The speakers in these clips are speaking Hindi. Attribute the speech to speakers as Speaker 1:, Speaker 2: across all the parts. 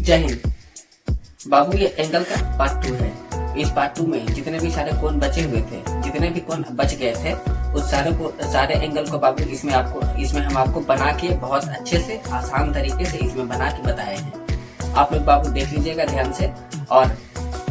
Speaker 1: जय हिंद। बाबू ये एंगल का पार्ट 2 है। इस पार्ट 2 में जितने भी सारे कोण बचे हुए थे, जितने भी कोण बच गए थे, उस सारे एंगल को बाबू इसमें हम आपको बना के बहुत अच्छे से आसान तरीके से इसमें बना के बताए हैं। आप लोग बाबू देख लीजिएगा ध्यान से, और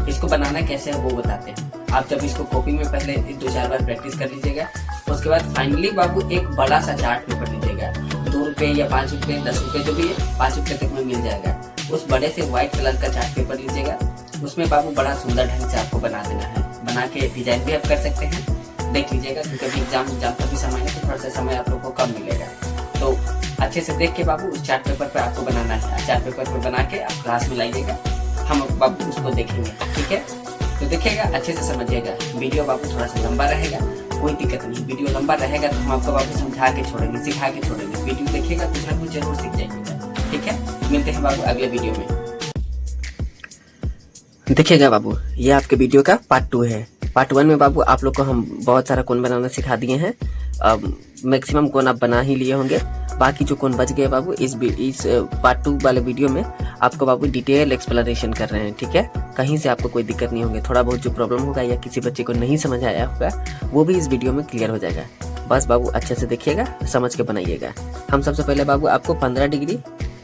Speaker 1: इसको बनाना कैसे है वो बताते हैं। आप जब इसको कॉपी में पहले 2-4 बार प्रैक्टिस कर लीजिएगा, उसके बाद फाइनली बाबू एक बड़ा सा चार्ट पेपर लीजिएगा। 2 रुपए या 5 रुपए 10 रुपए जो भी है, 5 रुपए तक में मिल जाएगा। उस बड़े से व्हाइट कलर का चार्ट पेपर लीजिएगा, उसमें बाबू बड़ा सुंदर ढंग से आपको बना देना है। बना के डिजाइन भी आप कर सकते हैं, देख लीजिएगा, क्योंकि अभी एग्जाम का भी समय है तो थोड़ा सा समय आप लोग को कम मिलेगा। तो अच्छे से देख के बाबू उस चार्ट पेपर पे आपको बनाना है। चार्ट पेपर पे बना के आप क्लास में लाइएगा, हम बाबू उसको देखेंगे, ठीक है। तो देखिएगा, अच्छे से समझिएगा। वीडियो बाबू थोड़ा सा लंबा रहेगा, कोई दिक्कत नहीं। वीडियो लंबा रहेगा तो हम आपको बाबू समझा के छोड़ेंगे, सिखा के छोड़ेंगे। वीडियो देखिएगा, कुछ ना कुछ जरूर सीख जाइएगा, ठीक है। मिलते हैं बाबू अगले वीडियो में। देखिएगा बाबू, ये आपके वीडियो का पार्ट 2 है। पार्ट 1 में बाबू आप लोग को हम बहुत सारा कोण बनाना सिखा दिए हैं। मैक्सिमम कोण आप बना ही लिए होंगे। बाकी जो कोण बच गए बाबू, इस पार्ट 2 वाले वीडियो में आपको बाबू डिटेल एक्सप्लेनेशन कर रहे हैं, ठीक है। कहीं से आपको कोई दिक्कत नहीं होगी। थोड़ा बहुत जो प्रॉब्लम होगा या किसी बच्चे को नहीं समझ आया होगा, वो भी इस वीडियो में क्लियर हो जाएगा। बस बाबू अच्छे से देखिएगा, समझ के बनाइएगा। हम सबसे पहले बाबू आपको 15 डिग्री,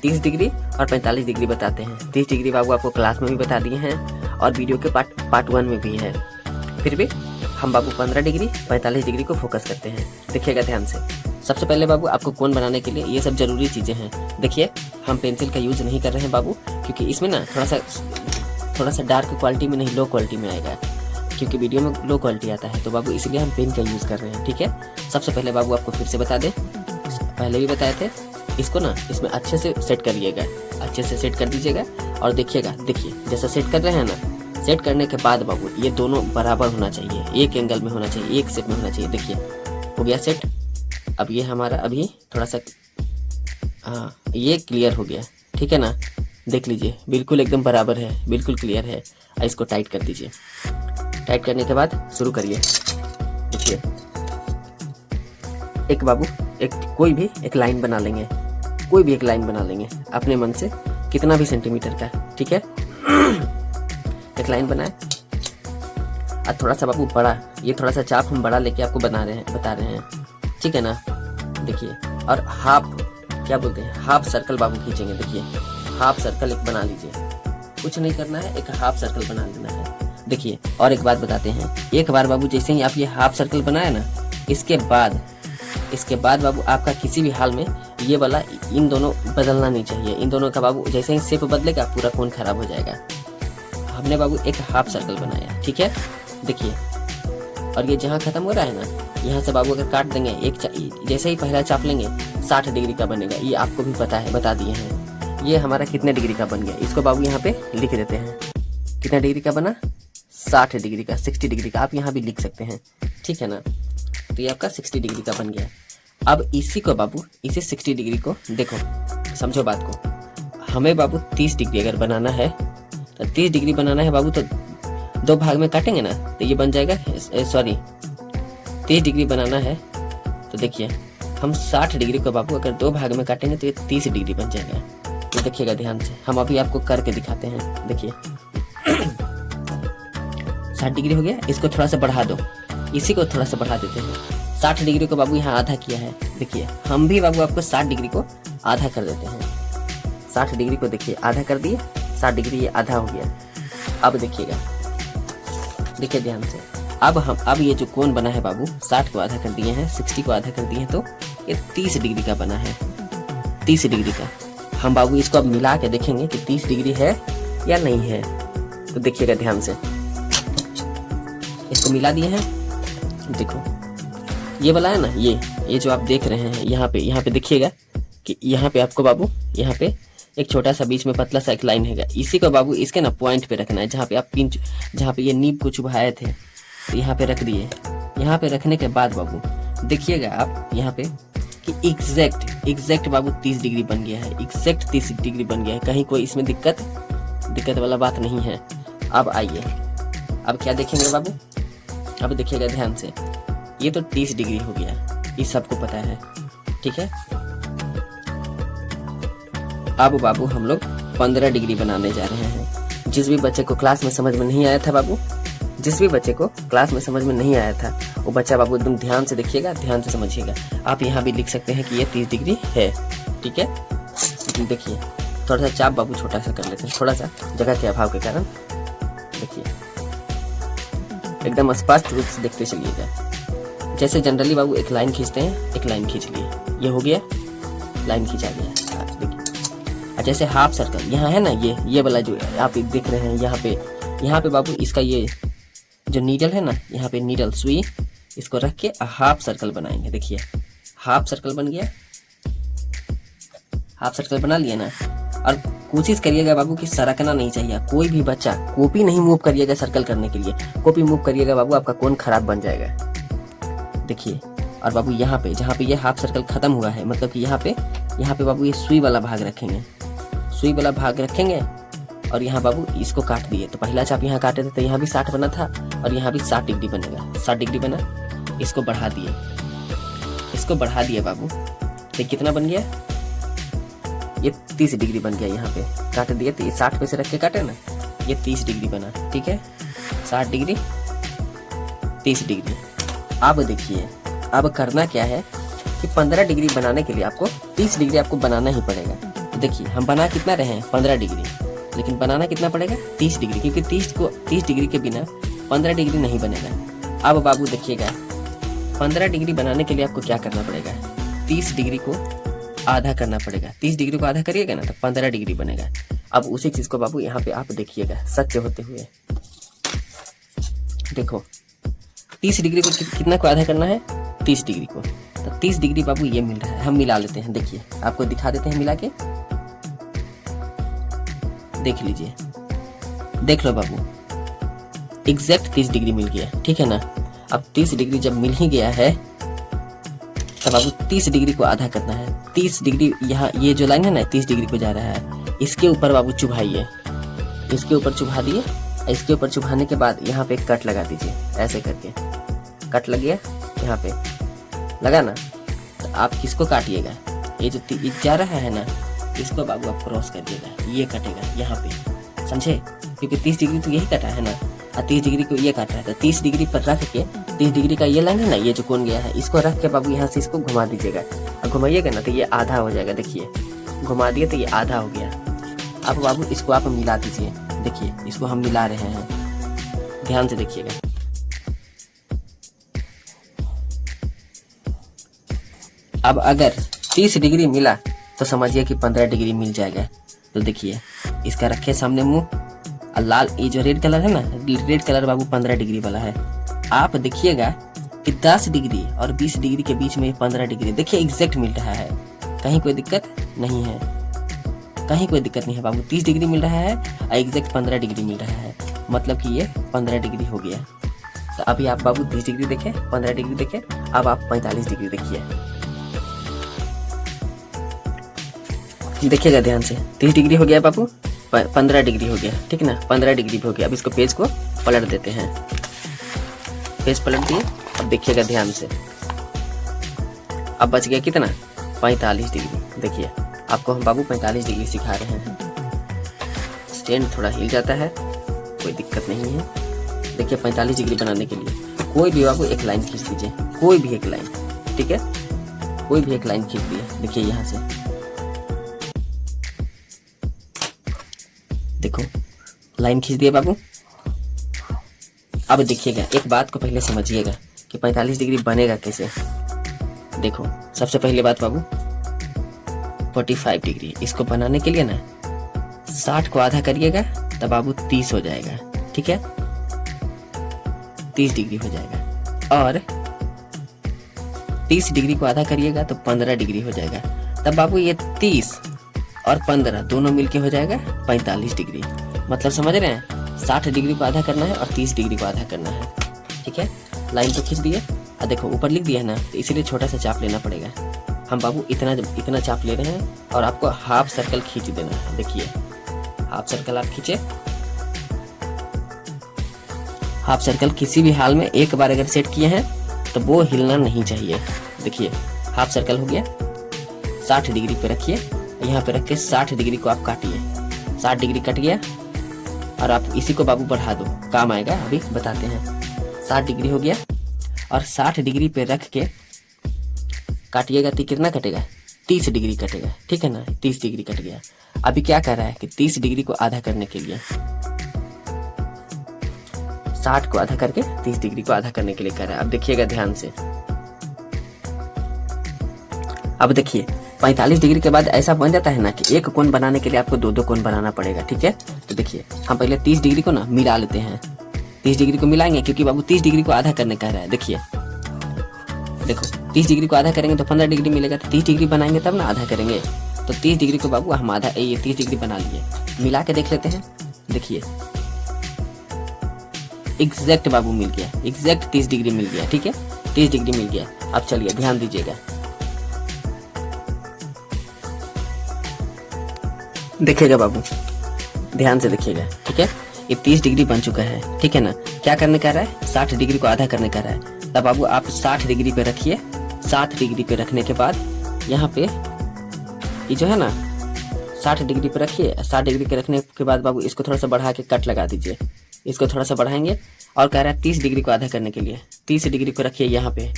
Speaker 1: 30 डिग्री और 45 डिग्री बताते हैं। 30 डिग्री बाबू आपको क्लास में भी बता दिए हैं और वीडियो के पार्ट 1 में भी है। फिर भी हम बाबू 15 डिग्री 45 डिग्री को फोकस करते हैं। देखिएगा ध्यान से। सबसे पहले बाबू आपको कोण बनाने के लिए ये सब जरूरी चीजें हैं। देखिए, हम पेंसिल का यूज नहीं कर रहे हैं बाबू, क्योंकि इसमें ना थोड़ा सा डार्क क्वालिटी में नहीं, लो क्वालिटी में आएगा, क्योंकि वीडियो में लो क्वालिटी आता है। तो बाबू इसलिए हम पेन का यूज कर रहे हैं, ठीक है। सबसे पहले बाबू आपको फिर से बता दें, पहले भी बताए थे, इसको ना इसमें अच्छे से सेट करिएगा, अच्छे से सेट कर दीजिएगा। और देखिएगा, देखिए जैसा सेट कर रहे हैं ना, सेट करने के बाद बाबू ये दोनों बराबर होना चाहिए, एक एंगल में होना चाहिए, एक शेप में होना चाहिए। देखिए हो गया सेट। अब ये हमारा अभी थोड़ा सा, हाँ ये क्लियर हो गया, ठीक है ना। देख लीजिए, बिल्कुल एकदम बराबर है, बिल्कुल क्लियर है। इसको टाइट कर दीजिए। टाइट करने के बाद शुरू करिए। देखिए, एक बाबू कोई भी एक लाइन बना लेंगे, कोई भी एक लाइन बना लेंगे अपने मन से, कितना भी सेंटीमीटर का, ठीक है। एक लाइन बनाए और थोड़ा सा बाबू बड़ा, ये थोड़ा सा चाप हम बड़ा लेके आपको बता रहे हैं, ठीक है ना। देखिए, और हाफ, क्या बोलते हैं, हाफ सर्कल बाबू खींचेंगे। देखिए, हाफ सर्कल एक बना लीजिए, कुछ नहीं करना है, एक हाफ सर्कल बना लेना है। देखिए, और एक बात बताते हैं, एक बार बाबू जैसे ही आप ये हाफ सर्कल बनाए ना, इसके बाद बाबू आपका किसी भी हाल में ये वाला, इन दोनों बदलना नहीं चाहिए। इन दोनों का बाबू जैसे ही शेप बदलेगा, पूरा कोण खराब हो जाएगा। हमने बाबू एक हाफ सर्कल बनाया, ठीक है। देखिए, और ये जहाँ खत्म हो रहा है ना, यहाँ से बाबू अगर काट देंगे, जैसे ही पहला चाप लेंगे 60 डिग्री का बनेगा। ये आपको भी पता है, बता दिए हैं। ये हमारा कितने डिग्री का बन गया, इसको बाबू यहाँ पे लिख देते हैं। कितना डिग्री का बना? 60 डिग्री का, 60 डिग्री का। आप यहाँ भी लिख सकते हैं, ठीक है ना। तो ये आपका 60 डिग्री का बन गया। अब इसी को बाबू, इसे 60 डिग्री को देखो, समझो बात को। हमें बाबू 30 डिग्री अगर बनाना है, तो 30 डिग्री बनाना है बाबू, तो 2 भाग में काटेंगे ना, तो ये बन जाएगा, सॉरी 30 डिग्री बनाना है तो देखिए, हम 60 डिग्री को बाबू अगर 2 भाग में काटेंगे तो ये 30 डिग्री बन जाएगा। तो देखिएगा ध्यान से, हम अभी आपको करके दिखाते हैं। देखिए 60 डिग्री हो गया, इसको थोड़ा सा बढ़ा दो, इसी को थोड़ा सा बढ़ा देते हैं। 60 डिग्री को बाबू यहाँ आधा किया है। देखिए, हम भी बाबू आपको 60 डिग्री को आधा कर देते हैं। 60 डिग्री को देखिए आधा कर दिए, 60 डिग्री ये आधा हो गया। अब देखिएगा, देखिए ध्यान से, अब ये जो कोण बना है बाबू, 60 को आधा कर दिए हैं, 60 को आधा कर दिए हैं, तो ये 30 डिग्री का बना है। 30 डिग्री का हम बाबू इसको अब मिला के देखेंगे कि 30 डिग्री है या नहीं है। तो देखिएगा ध्यान से, इसको मिला दिए हैं। देखो ये वाला है ना, ये जो आप देख रहे हैं, यहाँ पे देखिएगा कि यहाँ पे आपको बाबू, यहाँ पे एक छोटा सा बीच में पतला सा एक लाइन है। इसी को बाबू इसके ना पॉइंट पे रखना है, जहाँ पे आप जहाँ पे ये नीब को चुभाए थे, तो यहाँ पे रख दिए। यहाँ पे रखने के बाद बाबू देखिएगा आप यहाँ पे कि एग्जैक्ट बाबू 30 डिग्री बन गया है। एग्जैक्ट 30 डिग्री बन गया है, कहीं कोई इसमें दिक्कत वाला बात नहीं है। अब आइए, अब क्या देखेंगे बाबू, अब देखिएगा ध्यान से, ये तो 30 डिग्री हो गया, ये सबको पता है, ठीक है। अब बाबू हम लोग 15 डिग्री बनाने जा रहे हैं। जिस भी बच्चे को क्लास में समझ में नहीं आया था बाबू, जिस भी बच्चे को क्लास में समझ में नहीं आया था वो बच्चा बाबू एकदम ध्यान से देखिएगा, ध्यान से समझिएगा। आप यहाँ भी लिख सकते हैं कि ये 30 डिग्री है, ठीक है। देखिए थोड़ा सा चाप बाबू छोटा सा कर लेते हैं, थोड़ा सा जगह के अभाव के कारण। देखिए एकदम स्पष्ट रूप से देखते चलिएगा। जैसे जनरली बाबू एक लाइन खींचते हैं, एक लाइन खींच लिए, ये हो गया, लाइन खींचा गया। देखिए जैसे हाफ सर्कल यहाँ है ना, ये वाला जो आप देख रहे हैं यहाँ पे बाबू इसका ये जो नीडल है ना, यहाँ पे नीडल सुई इसको रख के हाफ सर्कल बनाएंगे। देखिए हाफ सर्कल बन गया, हाफ सर्कल बना लिया ना। और कोशिश करिएगा बाबू कि सरकना नहीं चाहिए। कोई भी बच्चा कॉपी नहीं मूव करिएगा सर्कल करने के लिए। कॉपी मूव करिएगा बाबू आपका कोन खराब बन जाएगा। देखिए और बाबू यहाँ पे जहाँ पे ये हाफ सर्कल खत्म हुआ है, मतलब कि यहाँ पे बाबू ये सुई वाला भाग रखेंगे, सुई वाला भाग रखेंगे। और यहाँ बाबू इसको काट दिए, तो पहला चाप यहाँ काटे थे तो यहाँ भी 60 बना था और यहाँ भी 60 डिग्री बनेगा। 60 डिग्री बना, इसको बढ़ा दिए, इसको बढ़ा दिए बाबू, तो कितना बन गया, ये 30 डिग्री बन गया। यहाँ पे काट दिए तो ये 60 पे से रख के काटे ना, ये 30 डिग्री बना, ठीक है। 60 डिग्री 30 डिग्री। अब देखिए अब करना क्या है कि 15 डिग्री बनाने के लिए आपको 30 डिग्री आपको बनाना ही पड़ेगा। तो देखिए हम बना कितना रहे हैं 15 डिग्री, लेकिन बनाना कितना पड़ेगा 30 डिग्री, क्योंकि 30 डिग्री के बिना 15 डिग्री नहीं बनेगा। अब बाबू देखिएगा 15 डिग्री बनाने के लिए आपको क्या करना पड़ेगा, 30 डिग्री को आधा करना पड़ेगा। 30 डिग्री को आधा करिएगा ना तो 15 डिग्री बनेगा। अब उसी चीज को बाबू यहाँ पे आप देखिएगा सच होते हुए। देखो 30 डिग्री को कितना को आधा करना है, 30 डिग्री को। तो 30 डिग्री बाबू ये मिल रहा है, हम मिला लेते हैं। देखिए आपको दिखा देते हैं मिला के, देख लीजिए, देख लो बाबू एग्जैक्ट 30 डिग्री मिल गया, ठीक है ना। अब 30 डिग्री जब मिल ही गया है तब बाबू 30 डिग्री को आधा करना है। 30 डिग्री यहाँ ये जो लाइन है ना 30 डिग्री को जा रहा है, इसके ऊपर बाबू चुभाइए, इसके ऊपर चुभा दिए। इसके ऊपर चुभाने के बाद यहाँ पे कट लगा दीजिए, ऐसे करके कट लग गया, यहाँ पे लगा ना। तो आप किसको काटिएगा, ये जो जा रहा है ना इसको बाबू आप क्रॉस कर दिएगा, ये कटेगा यहाँ पे, समझे। क्योंकि 30 डिग्री तो यही कटा है ना, और 30 डिग्री को ये काट रहा है। तो 30 डिग्री पर रख के 30 डिग्री का ये लाइन है ना, ये जो कोण गया है, इसको रख के बाबू यहाँ से इसको घुमा दीजिएगा। और घुमाइएगा ना तो ये आधा हो जाएगा। देखिए घुमा दिए तो ये आधा हो गया। अब बाबू इसको आप मिला दीजिए। देखिए इसको हम मिला रहे हैं, ध्यान से देखिएगा। अब अगर 30 डिग्री मिला तो समझिए कि 15 डिग्री मिल जाएगा। तो देखिए इसका रखे सामने मुंह, और लाल ये जो रेड कलर है ना, रेड कलर बाबू 15 डिग्री वाला है। आप देखिएगा कि 10 डिग्री और 20 डिग्री के बीच में 15 डिग्री देखिए एग्जैक्ट मिल रहा है, कहीं कोई दिक्कत नहीं है, कहीं कोई दिक्कत नहीं है बाबू। 30 डिग्री मिल रहा है और एग्जैक्ट 15 डिग्री मिल रहा है, मतलब कि ये 15 डिग्री हो गया। तो अभी आप बाबू 30 डिग्री देखें, 15 डिग्री देखें, अब आप 45 डिग्री देखिए, देखिएगा ध्यान से। 30 डिग्री हो गया बाबू, 15 डिग्री हो गया, ठीक ना, 15 डिग्री भी हो गया। अब इसको पेज को पलट देते हैं, पेज पलट दिए। अब देखिएगा ध्यान से, अब बच गया कितना, 45 डिग्री। देखिए आपको हम बाबू 45 डिग्री सिखा रहे हैं। स्टैंड थोड़ा हिल जाता है, कोई दिक्कत नहीं है। देखिए 45 डिग्री बनाने के लिए कोई भी बाबू एक लाइन खींच दीजिए, कोई भी एक लाइन, ठीक है, कोई भी एक लाइन खींच दिए। देखिए यहाँ से देखो लाइन खींच दिए बाबू। अब देखिएगा एक बात को पहले समझिएगा कि 45 डिग्री बनेगा कैसे। देखो सबसे पहले बात बाबू 45 डिग्री इसको बनाने के लिए ना 60 को आधा करिएगा तब बाबू 30 हो जाएगा, ठीक है, 30 डिग्री हो जाएगा। और 30 डिग्री को आधा करिएगा तो 15 डिग्री हो जाएगा। तब बाबू ये 30 और 15 दोनों मिलके हो जाएगा 45 डिग्री। मतलब समझ रहे हैं, 60 डिग्री को आधा करना है और 30 डिग्री को आधा करना है, ठीक है। लाइन तो खींच दिए और देखो ऊपर लिख दिया है ना, तो इसीलिए छोटा सा चाप लेना पड़ेगा। हम बाबू इतना चाप ले रहे हैं और आपको हाफ सर्कल खींच देना है। देखिए हाफ सर्कल आप खींचे, हाफ सर्कल किसी भी हाल में एक बार अगर सेट किए हैं तो वो हिलना नहीं चाहिए। देखिए हाफ सर्कल हो गया, 60 डिग्री पे रखिए, यहाँ पे रख के 60 डिग्री को आप काटिए, 60 डिग्री कट गया और आप इसी को बाबू बढ़ा दो, काम आएगा, अभी बताते हैं। 60 डिग्री हो गया और 60 डिग्री पे रख के काटिएगा तो कितना कटेगा, 30 डिग्री कटेगा, ठीक है ना। 30 डिग्री कट गया। अभी क्या कर रहा है कि 30 डिग्री को आधा करने के लिए 60 को आधा करके 30 डिग्री को आधा करने के लिए कर रहा है। अब देखिएगा ध्यान से। अब देखिए 45 डिग्री के बाद ऐसा बन जाता है ना कि एक कोण बनाने के लिए आपको दो कोण बनाना पड़ेगा, ठीक है। तो देखिए हम पहले 30 डिग्री को ना मिला लेते हैं। 30 डिग्री को मिलाएंगे क्योंकि बाबू 30 डिग्री को आधा करने कह रहा है। देखिए देखो 30 डिग्री को आधा करेंगे तो 15 डिग्री मिलेगा, तो 30 डिग्री बनाएंगे तब ना आधा करेंगे। तो 30 डिग्री को बाबू हम आधा, ये 30 डिग्री बना लिए। मिला के देख लेते हैं। देखिए एग्जैक्ट बाबू मिल गया, एग्जैक्ट 30 डिग्री मिल गया, ठीक है। 30 डिग्री मिल गया। अब चलिए ध्यान दीजिएगा, देखिएगा बाबू, ध्यान से देखिएगा, ठीक है। ये 30 डिग्री बन चुका है, ठीक है ना। क्या करने का रहा है, 60 डिग्री को आधा करने का रहा है। तब बाबू आप 60 डिग्री पे रखिए। 60 डिग्री पे रखने के बाद यहाँ पे ये जो है ना 60 डिग्री पे रखिए। 60 डिग्री पे रखने के बाद बाबू इसको थोड़ा सा बढ़ा के कट लगा दीजिए। इसको थोड़ा सा बढ़ाएंगे और कह रहा है 30 डिग्री को आधा करने के लिए 30 डिग्री को रखिए यहाँ पे,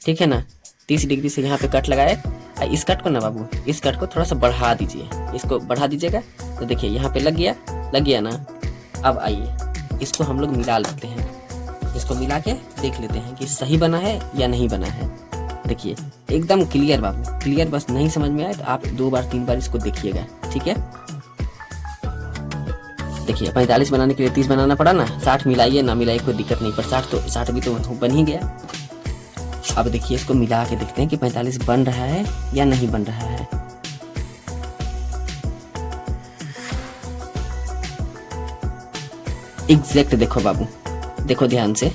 Speaker 1: ठीक है ना। 30 डिग्री से यहाँ पे कट लगाए। इस कट को ना बाबू, इस कट को थोड़ा सा बढ़ा दीजिए, इसको बढ़ा दीजिएगा। तो देखिए यहाँ पे लग गया ना। अब आइए इसको हम लोग मिला लेते हैं। इसको मिला के देख लेते हैं कि सही बना है या नहीं बना है। देखिए एकदम क्लियर बाबू, क्लियर। बस नहीं समझ में आए तो आप 2 बार 3 बार इसको देखिएगा, ठीक है। देखिए 45 बनाने के लिए 30 बनाना पड़ा ना। 60 मिलाइए ना मिलाइए कोई दिक्कत नहीं, पर 60 भी तो बन ही गया। अब देखिए इसको मिला के देखते हैं कि 45 बन रहा है या नहीं बन रहा है। एग्जैक्ट देखो बाबू, देखो ध्यान से,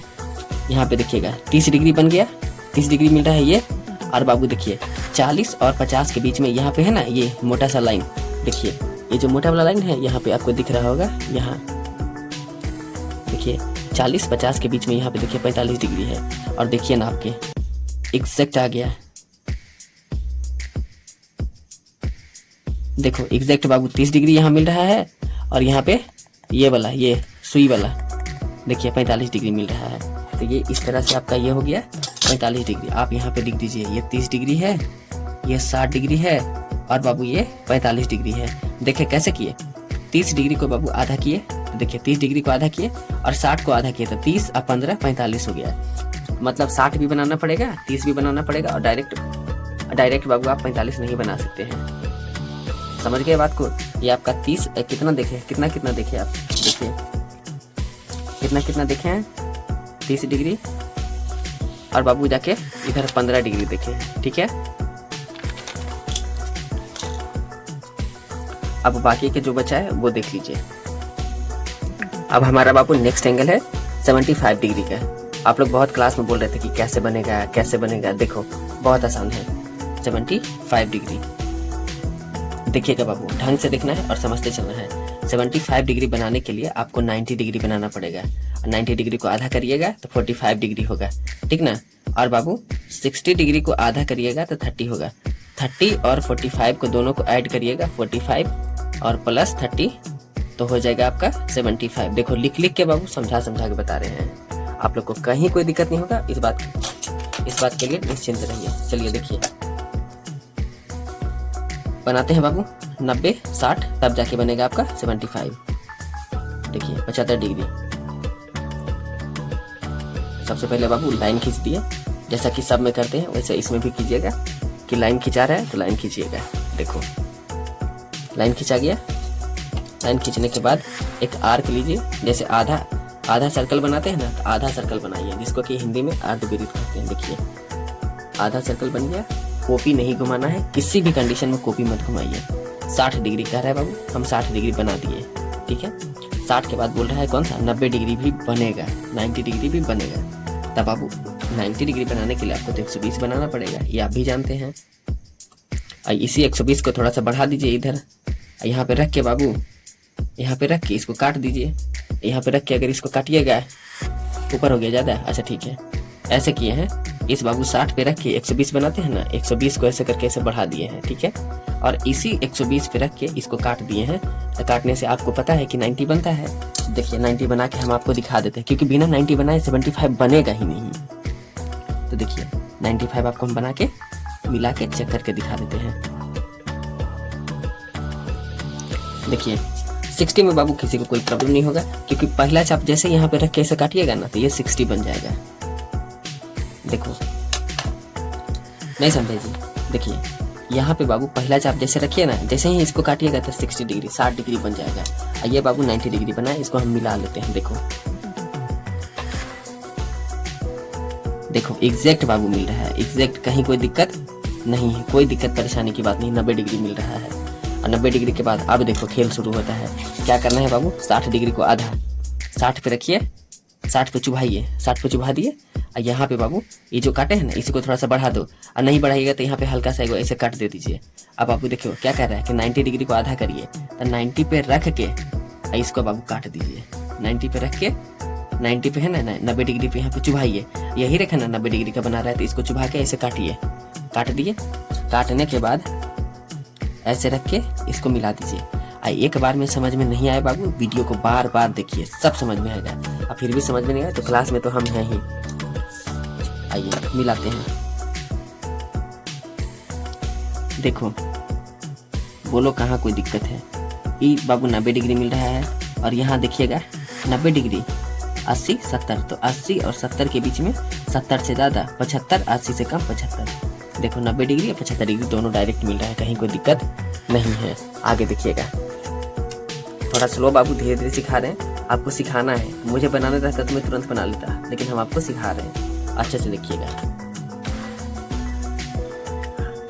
Speaker 1: यहाँ पे देखिएगा 30 डिग्री बन गया, 30 डिग्री मिल रहा है ये। और बाबू देखिए 40 और 50 के बीच में यहाँ पे है ना ये मोटा सा लाइन। देखिए ये जो मोटा वाला लाइन है यहाँ पे आपको दिख रहा होगा। यहाँ देखिए 40-50 के बीच में यहाँ पे देखिए 45 डिग्री है। और देखिए ना आपके एग्जैक्ट आ गया। देखो एग्जैक्ट बाबू 30 डिग्री यहाँ मिल रहा है और यहाँ पे ये वाला, ये सुई वाला देखिए 45 डिग्री मिल रहा है। तो ये इस तरह से आपका ये हो गया 45 डिग्री। आप यहाँ पे लिख दीजिए ये 30 डिग्री है, ये 60 डिग्री है और बाबू ये 45 डिग्री है। देखिए कैसे किए, 30 डिग्री को बाबू आधा किए। तो देखिए 30 डिग्री को आधा किए और 60 को आधा किए, तो 30 और 15 45 हो गया। मतलब 60 भी बनाना पड़ेगा, 30 भी बनाना पड़ेगा और डायरेक्ट बाबू आप 45 नहीं बना सकते हैं। समझ गए बात को। ये आपका 30 कितना देखे, कितना देखे आप, देखिए कितना देखे हैं 30 डिग्री और बाबू जाके इधर 15 डिग्री देखे, ठीक है। अब बाकी के जो बचा है वो देख लीजिए। अब हमारा बाबू नेक्स्ट एंगल है 75 डिग्री का। आप लोग बहुत क्लास में बोल रहे थे कि कैसे बनेगा। देखो बहुत आसान है, 75 डिग्री। देखिएगा बाबू, ढंग से देखना है और समझते चलना है। 75 डिग्री बनाने के लिए आपको 90 डिग्री बनाना पड़ेगा। 90 डिग्री को आधा करिएगा तो 45 डिग्री होगा, ठीक ना। और बाबू 60 डिग्री को आधा करिएगा तो 30 होगा। 30 और 45 को दोनों को ऐड करिएगा, 45 और प्लस 30 तो हो जाएगा आपका 75। देखो लिख के बाबू समझा के बता रहे हैं। आप लोग को कहीं कोई दिक्कत नहीं होगा, इस बात के लिए निश्चिंत रहिए। चलिए देखिए बनाते हैं बाबू 90 60, तब जाके बनेगा आपका 75। देखिए 75 डिग्री। सबसे पहले बाबू लाइन खींच दिए, जैसा कि सब में करते हैं वैसे इसमें भी कीजिएगा कि लाइन खींचा रहा है तो लाइन खींचिएगा। देखो लाइन खींचा गया। लाइन खींचने के बाद एक आर्क लीजिए, जैसे आधा सर्कल बनाते हैं ना, तो आधा सर्कल बनाइए, जिसको कि हिंदी में अर्धवृत्त कहते हैं। देखिए आधा सर्कल बन गया। कॉपी नहीं घुमाना है, किसी भी कंडीशन में कॉपी मत घुमाइए। 60 डिग्री कह रहा है बाबू, हम 60 डिग्री बना दिए, ठीक है। 60 के बाद बोल रहा है कौन सा, 90 डिग्री भी बनेगा, 90 डिग्री भी बनेगा। तब बाबू 90 डिग्री बनाने के लिए आपको तो 120 बनाना पड़ेगा, ये आप भी जानते हैं। इसी 120 को थोड़ा सा बढ़ा दीजिए इधर, यहाँ पे रख के बाबू, यहाँ पे रख के इसको काट दीजिए। यहाँ पे रख के अगर इसको काटिएगा ऊपर हो गया ज़्यादा, अच्छा ठीक है, ऐसे किए हैं। इस बाबू 60 पे रख के 120 बनाते हैं ना, 120 को ऐसे करके ऐसे बढ़ा दिए हैं, ठीक है। और इसी 120 पे रख के इसको काट दिए हैं। तो काटने से आपको पता है कि 90 बनता है। देखिए 90 बना के हम आपको दिखा देते हैं, क्योंकि बिना 90 बनाए 75 बनेगा ही नहीं। तो देखिए 95 आपको हम बना के मिला के चेक करके दिखा देते हैं। देखिए 60 में बाबू किसी को कोई प्रॉब्लम नहीं होगा, क्योंकि पहला चाप जैसे यहाँ पे रख के ऐसे काटिएगा ना तो ये 60 बन जाएगा। देखो नहीं समझे जी, देखिए यहाँ पे बाबू पहला चाप जैसे रखिए ना, जैसे ही इसको काटिएगा तो 60 डिग्री 60 डिग्री बन जाएगा। और ये बाबू 90 डिग्री बना है, इसको हम मिला लेते हैं। देखो एग्जैक्ट बाबू मिल रहा है, एग्जैक्ट, कहीं कोई दिक्कत नहीं है, कोई दिक्कत परेशानी की बात नहीं। 90 डिग्री मिल रहा है। और 90 डिग्री के बाद अब देखो खेल शुरू होता है। क्या करना है बाबू, 60 डिग्री को आधा 60 पे रखिए, 60 पे चुभाइए, 60 पे चुभा दिए। और यहाँ पे बाबू ये जो काटे हैं ना इसी को थोड़ा सा बढ़ा दो, और नहीं बढ़ाइएगा तो यहाँ पे हल्का सा ऐसे काट दे दीजिए। अब बाबू देखियो क्या कह रहा है कि 90 डिग्री को आधा करिए, तो 90 पे रख के इसको बाबू काट दीजिए। 90 पे रख के, 90 पे है ना 90 डिग्री पे यहाँ पे चुभाइए। यही रखा ना 90 डिग्री का बना रहा है, तो इसको चुभा के ऐसे काटिए। काट दिए, काटने के बाद ऐसे रख के इसको मिला दीजिए। एक बार में समझ में नहीं आए बाबू, वीडियो को बार बार देखिए, सब समझ में आएगा। और फिर भी समझ में नहीं आए तो क्लास में तो हम हैं ही। आइए मिलाते हैं। देखो बोलो कहाँ कोई दिक्कत है। ये बाबू 90 डिग्री मिल रहा है, और यहाँ देखिएगा 90 डिग्री 80 70, तो 80 और 70 के बीच में 70 से ज़्यादा 75, 80 से कम 75। देखो 90 डिग्री और 75 डिग्री दोनों डायरेक्ट मिल रहा है, कहीं कोई दिक्कत नहीं है। आगे देखिएगा, थोड़ा स्लो बाबू, धीरे धीरे सिखा रहे हैं, आपको सिखाना है। मुझे बनाना रहता तो मैं तुरंत बना लेता, लेकिन हम आपको सिखा रहे हैं। अच्छे से देखिएगा।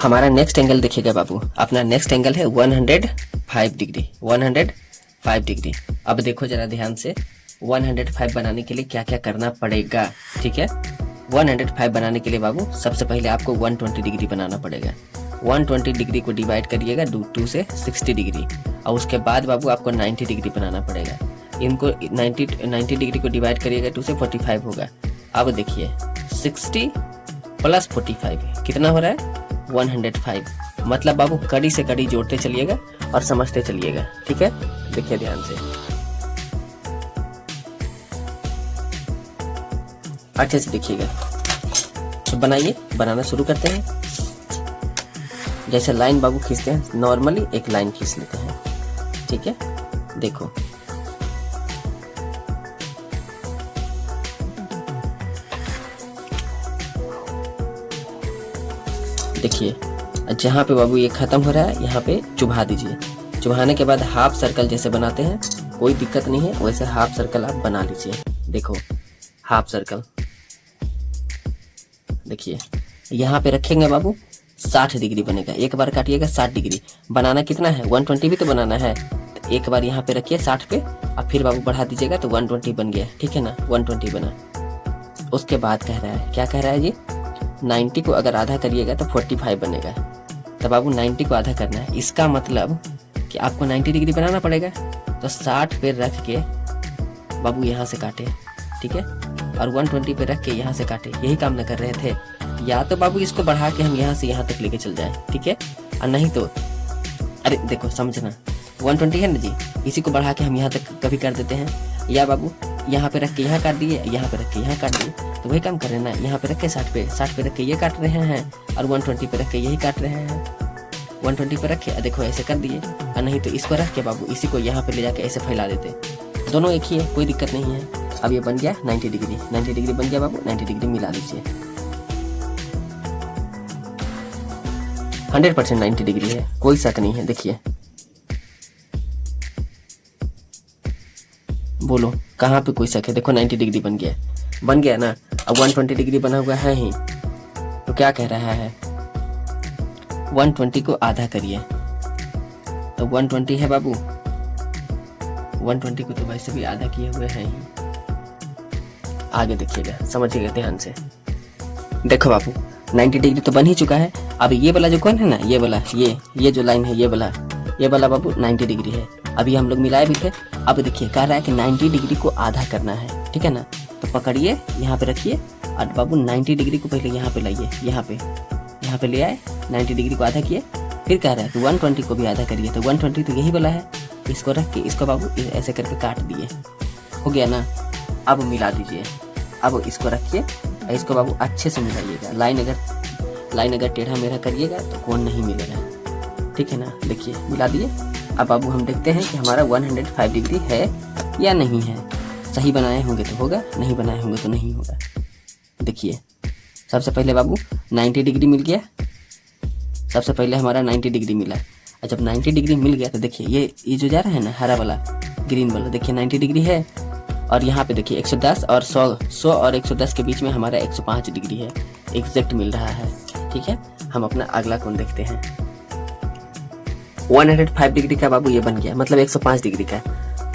Speaker 1: हमारा नेक्स्ट एंगल देखिएगा बाबू, अपना नेक्स्ट एंगल है 105 डिग्री, 105 डिग्री। अब देखो जरा ध्यान से, 105 बनाने के लिए क्या क्या करना पड़ेगा, ठीक है। 105 बनाने के लिए बाबू सबसे पहले आपको 120 डिग्री बनाना पड़ेगा। 120 डिग्री को डिवाइड करिएगा 2 से 60 डिग्री, और उसके बाद बाबू आपको 90 डिग्री बनाना पड़ेगा। इनको 90 डिग्री को डिवाइड करिएगा 2 से 45 होगा। अब देखिए 60 प्लस 45 कितना हो रहा है, 105। मतलब बाबू कड़ी से कड़ी जोड़ते चलिएगा और समझते चलिएगा, ठीक है। देखिए ध्यान से, अच्छे से देखिएगा। तो बनाइए, बनाना शुरू करते हैं। जैसे लाइन बाबू खींचते हैं, नॉर्मली एक लाइन खींच लेते हैं, ठीक है। देखो देखिए, जहाँ पे बाबू ये खत्म हो रहा है यहाँ पे चुभा दीजिए। चुभाने के बाद हाफ सर्कल जैसे बनाते हैं, कोई दिक्कत नहीं है, वैसे हाफ सर्कल आप बना लीजिए। देखो हाफ सर्कल, देखिए यहाँ पे रखेंगे बाबू 60 डिग्री बनेगा। एक बार काटिएगा 60 डिग्री। बनाना कितना है, 120 भी तो बनाना है। तो एक बार यहाँ पे रखिए 60 पे, और फिर बाबू बढ़ा दीजिएगा तो 120 बन गया, ठीक है ना, 120 बना। उसके बाद कह रहा है, क्या कह रहा है जी, 90 को अगर आधा करिएगा तो 45 बनेगा। तो बाबू 90 को आधा करना है, इसका मतलब कि आपको 90 डिग्री बनाना पड़ेगा। तो 60 पे रख के बाबू यहाँ से काटे, ठीक है, और 120 पे रख के यहाँ से काटे। यही काम न कर रहे थे, या तो बाबू इसको बढ़ा के हम यहाँ से यहाँ तक लेके चल जाए, ठीक है, और नहीं तो अरे देखो समझना, 120 है ना जी, इसी को बढ़ा के हम यहाँ तक कभी कर देते हैं, या बाबू यहाँ पे रख के यहाँ काट दिए, यहाँ पे रख के यहाँ काट दिए। तो वही काम कर रहे हैं ना, यहाँ पे रख के 60 पे रख के ये काट रहे हैं, और 120 पे रख के यही काट रहे हैं। 120 पे रख के देखो ऐसे कर दिए, और नहीं तो इसको रख के बाबू इसी को यहाँ पे ले जाके ऐसे फैला देते। दोनों एक ही है, कोई दिक्कत नहीं है। अब ये बन गया 90 डिग्री, 90 डिग्री बन गया बाबू। 90 डिग्री मिला लीजिए, 100% 90 डिग्री है, कोई शक नहीं है। देखिए बोलो कहाँ पे कोई शक है, देखो 90 डिग्री बन गया ना। अब 120 डिग्री बना हुआ है ही, तो क्या कह रहा है, 120 को आधा करिए। तो 120 है बाबू, 120 को तो वैसे भी आधा किए हुए हैं ही। आगे देखिएगा, समझिएगा ध्यान से। देखो बाबू 90 डिग्री तो बन ही चुका है। अब ये वाला जो कौन है ना, ये वाला, ये जो लाइन है, ये वाला बाबू 90 डिग्री है। अभी हम लोग मिलाए भी थे। अब देखिए कह रहा है कि 90 डिग्री को आधा करना है, ठीक है ना। तो पकड़िए, यहाँ पे रखिए, और बाबू 90 डिग्री को पहले यहाँ पे लाइए, यहाँ पे ले आए, 90 डिग्री को आधा किए, फिर कह रहा है कि 120 को भी आधा करिए, तो 120 तो यही वाला है। इसको रख के इसको बाबू ऐसे करके काट दिए, हो गया ना। अब मिला दीजिए, अब इसको रखिए, इसको बाबू अच्छे से मिलाइएगा। लाइन अगर टेढ़ा मेढ़ा करिएगा तो कोण नहीं मिलेगा, ठीक है ना। देखिए मिला दिए। अब बाबू हम देखते हैं कि हमारा 105 डिग्री है या नहीं है। सही बनाए होंगे तो होगा, नहीं बनाए होंगे तो नहीं होगा। देखिए सबसे पहले बाबू 90 डिग्री मिल गया, सबसे पहले हमारा 90 डिग्री मिला। और जब 90 डिग्री मिल गया तो देखिए ये जो जा रहा है ना हरा वाला ग्रीन वाला, देखिए 90 डिग्री है। और यहाँ पे देखिए 110 और 100 और 110 के बीच में हमारा 105 डिग्री है, एग्जैक्ट मिल रहा है, ठीक है। हम अपना अगला कोण देखते हैं। 105 डिग्री का बाबू ये बन गया, मतलब 105 डिग्री का।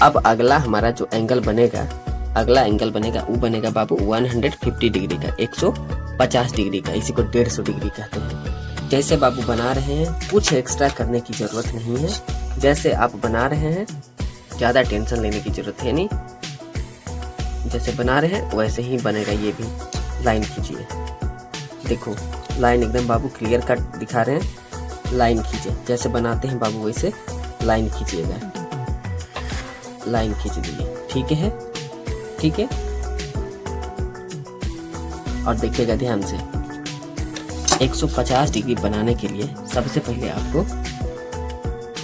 Speaker 1: अब अगला हमारा जो एंगल बनेगा, अगला एंगल बनेगा वो बनेगा बाबू 150 डिग्री का, 150 डिग्री का। इसी को 150 डिग्री कहते हैं। जैसे बाबू बना रहे हैं कुछ एक्स्ट्रा करने की जरूरत नहीं है, जैसे आप बना रहे हैं ज़्यादा टेंशन लेने की जरूरत है नहीं। जैसे बना रहे हैं वैसे ही बनेगा ये भी। लाइन खींचिए, देखो लाइन एकदम बाबू क्लियर कट दिखा रहे हैं। लाइन खींचे, जैसे बनाते हैं बाबू वैसे लाइन खींचिएगा, लाइन खींच दीजिए, ठीक है, ठीक है। और देखिएगा ध्यान से, 150 डिग्री बनाने के लिए सबसे पहले आपको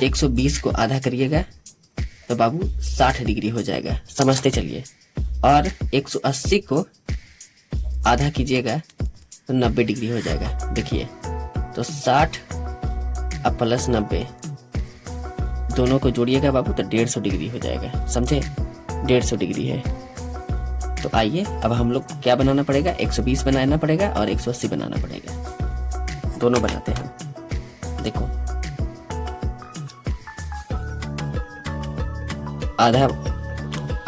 Speaker 1: 120 को आधा करिएगा तो बाबू 60 डिग्री हो जाएगा, समझते चलिए। और 180 को आधा कीजिएगा तो 90 डिग्री हो जाएगा। देखिए तो 60 अब प्लस 90 दोनों को जोड़िएगा बाबू तो 150 डिग्री हो जाएगा, समझे। 150 डिग्री है। तो आइए अब हम लोग क्या बनाना पड़ेगा, 120 बनाना पड़ेगा और 180 बनाना पड़ेगा। दोनों बनाते हैं, देखो आधा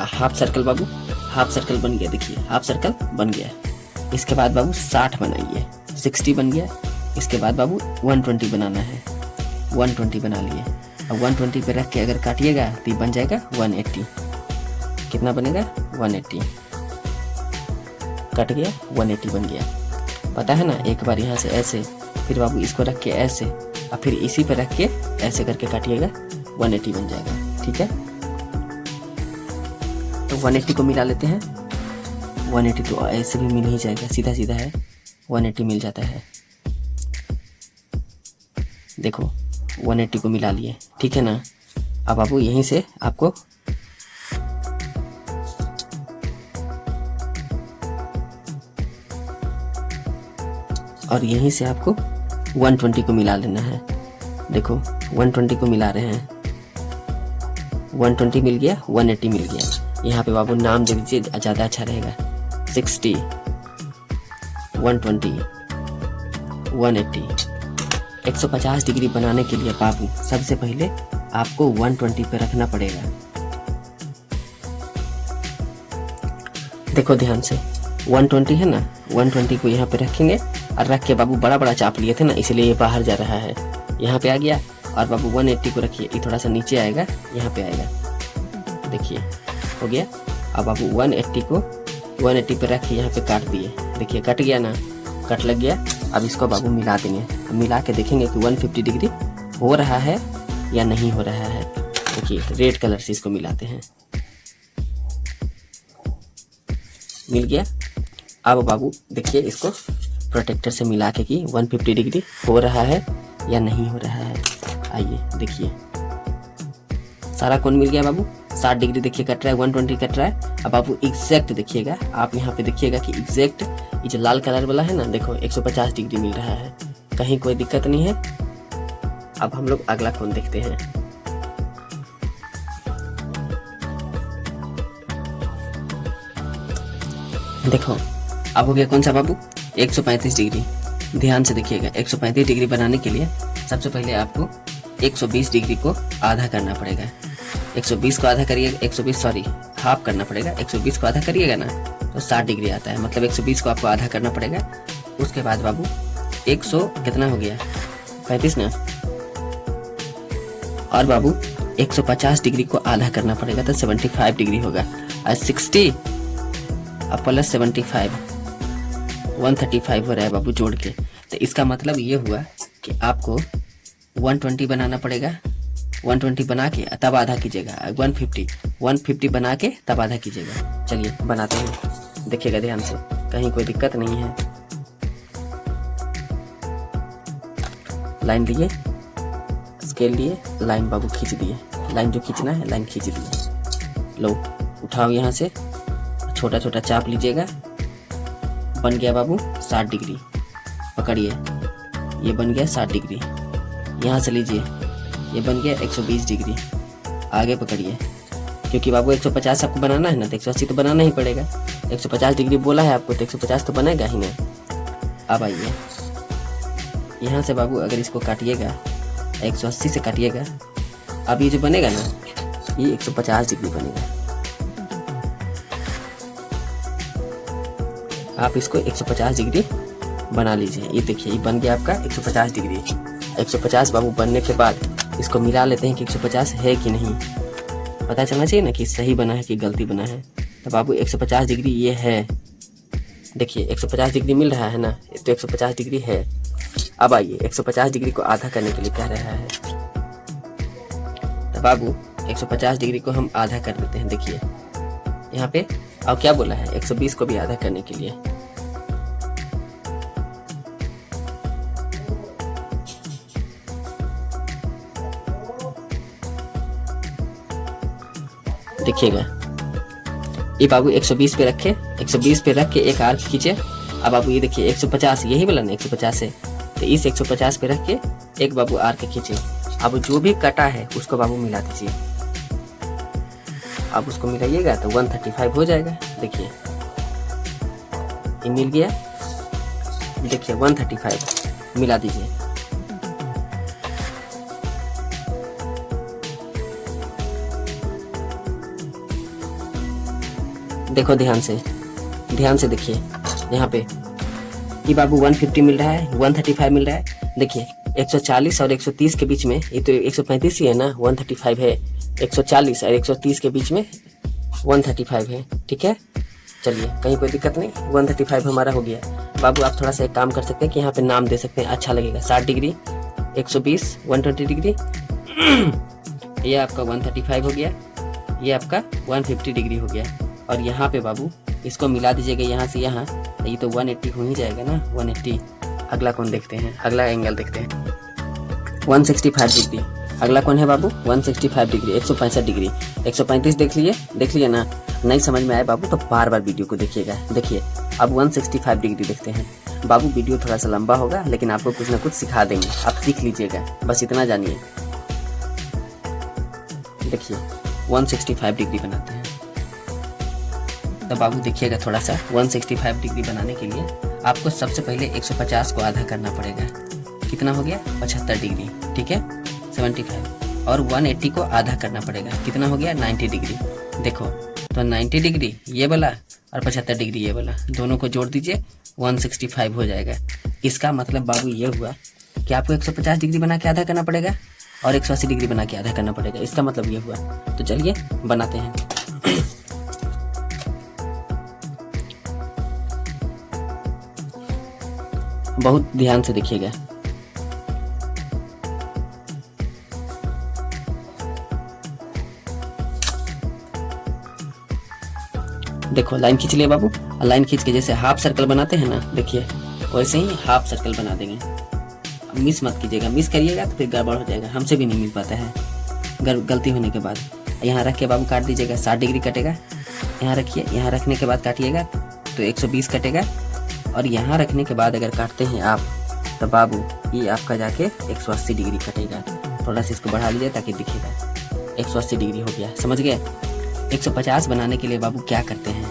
Speaker 1: हाफ सर्कल बाबू, हाफ सर्कल बन गया। देखिए हाफ सर्कल बन गया। इसके बाद बाबू 60 बनाइए, 60 बन गया। इसके बाद बाबू 120 बनाना है, 120 बना लिए। अब 120 पे रख के अगर काटिएगा तो ये बन जाएगा 180। कितना बनेगा 180, कट गया 180 बन गया। पता है ना, एक बार यहाँ से ऐसे, फिर बाबू इसको रख के ऐसे और फिर इसी पे रख के ऐसे करके काटिएगा, 180 बन जाएगा, ठीक है। तो 180 को मिला लेते हैं। 180 तो ऐसे भी मिल ही जाएगा, सीधा सीधा है, 180 मिल जाता है। देखो 180 को मिला लिए, ठीक है ना। अब बाबू यहीं से आपको और यहीं से आपको 120 को मिला लेना है। देखो 120 को मिला रहे हैं, 120 मिल गया, 180 मिल गया। यहाँ पे बाबू नाम दे दीजिए, ज़्यादा अच्छा रहेगा। 60, 120, 180। 150 डिग्री बनाने के लिए बाबू सबसे पहले आपको 120 पे रखना पड़ेगा। देखो ध्यान से, 120 है ना, 120 को यहाँ पे रखेंगे और रख के बाबू बड़ा बड़ा चाप लिए थे ना, इसलिए ये बाहर जा रहा है, यहाँ पे आ गया। और बाबू 180 को रखिए, ये थोड़ा सा नीचे आएगा, यहाँ पे आएगा। देखिए हो गया। अब बाबू 180 पे रख के यहाँ पे काट दिए। देखिए कट गया ना, कट लग गया। अब इसको बाबू मिला देंगे, अब मिला के देखेंगे कि 150 डिग्री हो रहा है या नहीं हो रहा है। देखिए रेड कलर से इसको मिलाते हैं, मिल गया। अब बाबू देखिए इसको प्रोटेक्टर से मिला के कि 150 डिग्री हो रहा है या नहीं हो रहा है। आइए देखिए, सारा कोण मिल गया बाबू। 60 डिग्री देखिए कट रहा है, 120 कट रहा है। अब बाबू एग्जैक्ट देखिएगा, आप यहाँ पे देखिएगा कि एग्जैक्ट ये जो लाल कलर वाला है ना, देखो 150 डिग्री मिल रहा है, कहीं कोई दिक्कत नहीं है। अब हम लोग अगला कोण देखते हैं। देखो अब हो गया कौन सा बाबू, 135 डिग्री। ध्यान से देखिएगा, 135 डिग्री बनाने के लिए सबसे पहले आपको 120 डिग्री को आधा करना पड़ेगा। 120 को आधा करिएगा, 120 सॉरी हाफ करना पड़ेगा। 120 को आधा करिएगा ना तो 60 डिग्री आता है, मतलब 120 को आपको आधा करना पड़ेगा। उसके बाद बाबू 100 कितना हो गया 35 ना, और बाबू 150 डिग्री को आधा करना पड़ेगा तो 75 डिग्री होगा। और 60 अब प्लस 75 135 हो रहा है बाबू जोड़ के। तो इसका मतलब ये हुआ कि आपको 120 बनाना पड़ेगा। 120 बना के तब आधा कीजिएगा। 150 बना के तब आधा कीजिएगा। चलिए बनाते हैं, देखिएगा ध्यान से, कहीं कोई दिक्कत नहीं है। लाइन लिए, स्केल लिए, लाइन बाबू खींच दिए। लाइन जो खींचना है लाइन खींच दिए। लो उठाओ यहाँ से, छोटा छोटा चाप लीजिएगा। बन गया बाबू 60 डिग्री। पकड़िए, ये बन गया 60 डिग्री। यहाँ से लीजिए, ये बन गया 120 डिग्री। आगे पकड़िए, क्योंकि बाबू 150 आपको बनाना है ना, तो 180 तो बनाना ही पड़ेगा। 150 डिग्री बोला है आपको, तो 150 तो बनेगा ही ना। अब आइए यहाँ से बाबू, अगर इसको काटिएगा 180 से काटिएगा, अब ये जो बनेगा ना, ये 150 डिग्री बनेगा। आप इसको 150 डिग्री बना लीजिए। ये देखिए, ये बन गया आपका 150 डिग्री। 150 बाबू बनने के बाद इसको मिला लेते हैं कि 150 है कि नहीं। पता चलना चाहिए ना कि सही बना है कि गलती बना है। तो बाबू 150 डिग्री ये है। देखिए 150 डिग्री मिल रहा है ना, तो 150 डिग्री है। अब आइए 150 डिग्री को आधा करने के लिए कह रहा है, तो बाबू 150 डिग्री को हम आधा कर देते हैं। देखिए यहाँ पे, और क्या बोला है, 120 को भी आधा करने के लिए। देखिएगा, ये बाबू 120 पे रखे, 120 पे रख के एक आर्क खींचे। अब बाबू ये देखिए 150, यही बोला ना 150 है, तो इस 150 पे रख के एक बाबू आर्क खींचे। अब जो भी कटा है उसको बाबू मिला दीजिए। आप उसको मिलाइएगा तो 135 हो जाएगा। देखिए ये मिल गया, देखिए 135 मिला दीजिए। देखो ध्यान से देखिए, यहाँ पे ये बाबू 150 मिल रहा है, 135 मिल रहा है। देखिए 140 और 130 के बीच में, ये तो 135 ही है ना, 135 है। 140 और 130 के बीच में 135 है, ठीक है। चलिए कहीं कोई दिक्कत नहीं, 135 हमारा हो गया। बाबू आप थोड़ा सा एक काम कर सकते हैं कि यहाँ पे नाम दे सकते हैं, अच्छा लगेगा। 60 डिग्री, 120, 120 डिग्री, ये आपका 135 हो गया, ये आपका 150 डिग्री हो गया। और यहाँ पे बाबू इसको मिला दीजिएगा यहाँ से यहाँ, ये तो 180 हो ही जाएगा ना, 180। अगला कौन देखते हैं, अगला एंगल देखते हैं, 165 डिग्री। अगला कौन है बाबू, 165 डिग्री, 165 डिग्री। 135 देख लिए ना। नहीं समझ में आए बाबू तो बार बार वीडियो को देखिएगा। देखिए अब 165 डिग्री देखते हैं। बाबू वीडियो थोड़ा सा लंबा होगा, लेकिन आपको कुछ ना कुछ सिखा देंगे, आप सीख लीजिएगा, बस इतना जानिए। देखिए 165 डिग्री बनाते हैं। तो बाबू देखिएगा थोड़ा सा, 165 डिग्री बनाने के लिए आपको सबसे पहले 150 को आधा करना पड़ेगा। कितना हो गया, 75 डिग्री, ठीक है, 75। और 180 को आधा करना पड़ेगा। कितना हो गया, 90 डिग्री। देखो तो 90 डिग्री ये वाला और 75 डिग्री ये वाला, दोनों को जोड़ दीजिए, 165 हो जाएगा। इसका मतलब बाबू ये हुआ कि आपको 150 डिग्री बना के आधा करना पड़ेगा और 180 डिग्री बना के आधा करना पड़ेगा। इसका मतलब ये हुआ। तो चलिए बनाते हैं। बहुत ध्यान से देखिएगा। देखो लाइन खींच लिया बाबू, और लाइन खींच के जैसे हाफ सर्कल बनाते हैं ना, देखिए वैसे ही हाफ सर्कल बना देंगे। अब मिस मत कीजिएगा, मिस करिएगा तो फिर गड़बड़ हो जाएगा, हमसे भी नहीं मिल पाता है गलती होने के बाद। यहाँ रख के बाबू काट दीजिएगा, 60 डिग्री कटेगा। यहाँ रखिए, यहाँ रखने के बाद काटिएगा तो 120 कटेगा। और यहाँ रखने के बाद अगर काटते हैं आप तो बाबू ये आपका जाके 180 डिग्री कटेगा। थोड़ा सा इसको बढ़ा लीजिए ताकि दिखेगा। 180 डिग्री हो गया, समझ गए। 150 बनाने के लिए बाबू क्या करते हैं,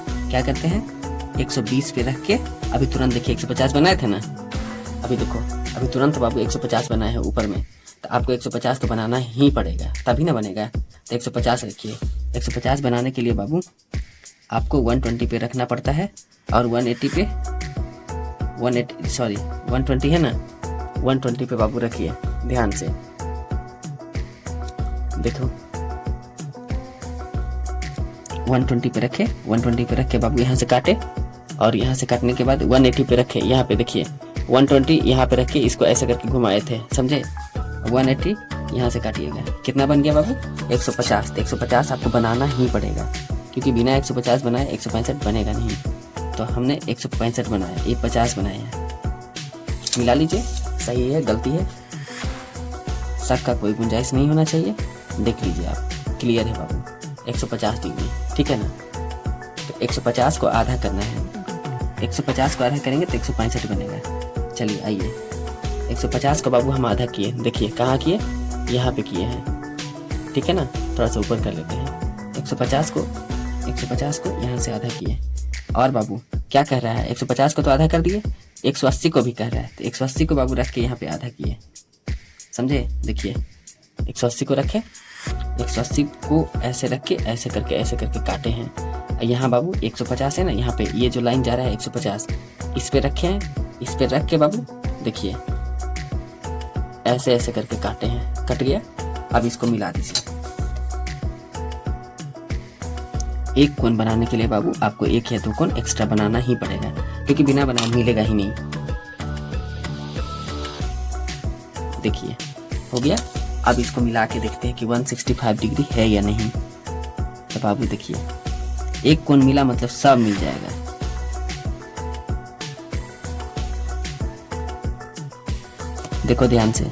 Speaker 1: 120 पे रख के, अभी तुरंत देखिए 150 बनाए थे ना, अभी देखो अभी तुरंत बाबू 150 बनाए हैं ऊपर में, तो आपको 150 तो बनाना ही पड़ेगा, तभी ना बनेगा। तो 150 रखिए। 150 बनाने के लिए बाबू आपको 120 पे रखना पड़ता है, और 120 है ना, 120 पे बाबू रखिए ध्यान से। देखो 120 पे रखे, 120 पे रख के बाबू यहाँ से काटे, और यहाँ से काटने के बाद 180 पे रखे। यहाँ पे देखिए 120 यहाँ पे रख के इसको ऐसे करके घुमाए थे, समझे। 180 यहाँ से काटिएगा, कितना बन गया बाबू 150। तो 150 आपको बनाना ही पड़ेगा, क्योंकि बिना 150 बनाए 165 बनेगा नहीं। तो हमने 165 बनाया, ये 50 बनाए हैं। मिला लीजिए, सही है गलती है, शक का कोई गुंजाइश नहीं होना चाहिए। देख लीजिए आप, क्लियर है बाबू 150 डिग्री, ठीक है ना। तो 150 को आधा करना है, 150 को आधा करेंगे तो 165 बनेगा। चलिए आइए, 150 को बाबू हम आधा किए, देखिए कहाँ किए, यहाँ पे किए हैं, ठीक है ना। थोड़ा सा ऊपर कर लेते हैं। 150 को यहाँ से आधा किए। और बाबू क्या कह रहा है, 150 को तो आधा कर दिए, 180 को भी कह रहा है। तो 180 को बाबू रख के यहाँ पे आधा किए, समझे। देखिए 180 को रखे, 180 को ऐसे रख के ऐसे करके काटे हैं। यहाँ बाबू 150 है ना, यहाँ पे ये जो लाइन जा रहा है 150, इस पे रखे हैं, इस पे रख के बाबू देखिए ऐसे करके काटे हैं, कट गया। अब इसको मिला दीजिए। एक कोण बनाने के लिए बाबू आपको एक या दो कोण एक्स्ट्रा बनाना ही पड़ेगा, क्योंकि बिना बनाए मिलेगा ही नहीं। देखिए हो गया। अब इसको मिला के देखते हैं कि 165 डिग्री है या नहीं। तो बाबू देखिए, एक कोण मिला मतलब सब मिल जाएगा। देखो ध्यान से,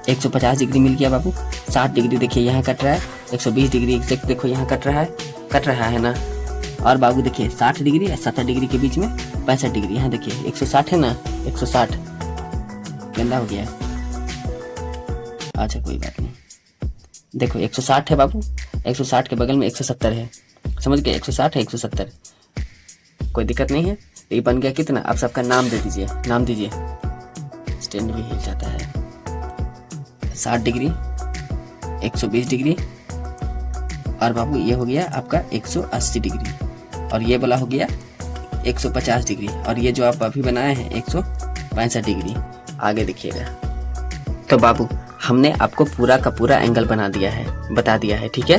Speaker 1: 150 डिग्री मिल गया बाबू। 60 डिग्री देखिए यहाँ कट रहा है, 120 डिग्री एग्जैक्ट देखो यहाँ कट रहा है ना। और बाबू देखिए 60 डिग्री और 70 डिग्री के बीच में 65 डिग्री, यहाँ देखिए 160 है ना, 160 गंदा हो गया है। अच्छा कोई बात नहीं, देखो 160 है बाबू, 160 के बगल में 170 है, समझ गए। 160 है 170, कोई दिक्कत नहीं है। ये बन गया कितना। आप सबका नाम दे दीजिए, नाम दीजिए, स्टैंड भी हिल जाता है। 60 डिग्री, 120 डिग्री, और बाबू ये हो गया आपका 180 डिग्री, और ये वाला हो गया 150 डिग्री, और ये जो आप अभी बनाए हैं 165 डिग्री। आगे देखिएगा। तो बाबू हमने आपको पूरा का पूरा एंगल बता दिया है, ठीक है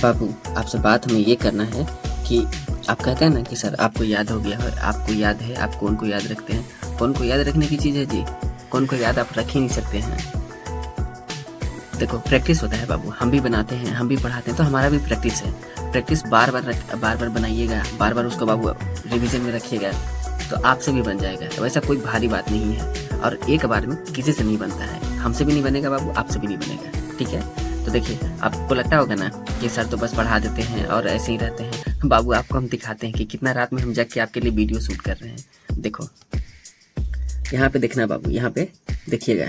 Speaker 1: बाबू। आपसे बात हमें ये करना है कि आप कहते हैं ना कि सर आपको याद हो गया है, आपको याद है, आप कौन को याद रखते हैं। कौन को याद रखने की चीज़ है जी, कौन को याद आप रख ही नहीं सकते हैं। देखो प्रैक्टिस होता है बाबू, हम भी बनाते हैं, हम भी पढ़ाते हैं, तो हमारा भी प्रैक्टिस है। प्रैक्टिस बार बार बनाइएगा, बार बार उसको बाबू रिवीजन में रखिएगा, तो आपसे भी बन जाएगा। वैसा कोई भारी बात नहीं है, और एक बार में किसी से नहीं बनता है, हमसे भी नहीं बनेगा बाबू, आपसे भी नहीं बनेगा, ठीक है। तो देखिए आपको लगता होगा ना कि सर तो बस पढ़ा देते हैं और ऐसे ही रहते हैं। बाबू आपको हम दिखाते हैं कि कितना रात में हम जग के आपके लिए वीडियो शूट कर रहे हैं। देखो यहाँ पे देखना बाबू, यहाँ पे देखिएगा,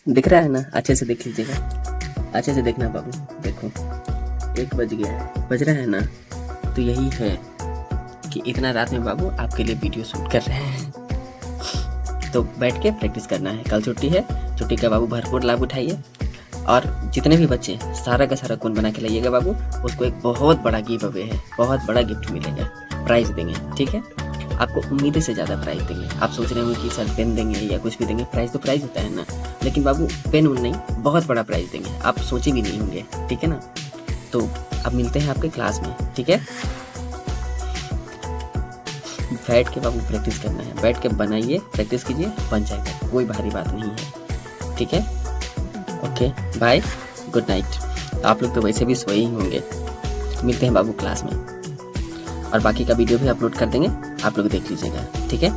Speaker 1: दिख रहा है ना, अच्छे से देख लीजिएगा, अच्छे से देखना बाबू। देखो 1 बज गया है, बज रहा है ना। तो यही है कि इतना रात में बाबू आपके लिए वीडियो शूट कर रहे हैं, तो बैठ के प्रैक्टिस करना है। कल छुट्टी है, छुट्टी का बाबू भरपूर लाभ उठाइए, और जितने भी बच्चे सारा का सारा कोण बना के लाइएगा बाबू, उसको एक बहुत बड़ा गिव अवे है, बहुत बड़ा गिफ्ट मिलेगा, प्राइज देंगे, ठीक है। आपको उम्मीद से ज़्यादा प्राइज देंगे। आप सोच रहे होंगे कि सर पेन देंगे या कुछ भी देंगे, प्राइज तो प्राइज होता है ना, लेकिन बाबू पेन उन नहीं, बहुत बड़ा प्राइज देंगे, आप सोचे भी नहीं होंगे, ठीक है ना। तो अब मिलते हैं आपके क्लास में, ठीक है। बैठ के बाबू प्रैक्टिस करना है, बैठ के बनाइए, प्रैक्टिस कीजिए, बन जाएगा, कोई भारी बात नहीं है, ठीक है। Okay bye, good night. आप लोग तो वैसे भी सोए ही होंगे। मिलते हैं बाबू क्लास में, और बाकी का वीडियो भी अपलोड कर देंगे, आप लोग देख लीजिएगा, ठीक है।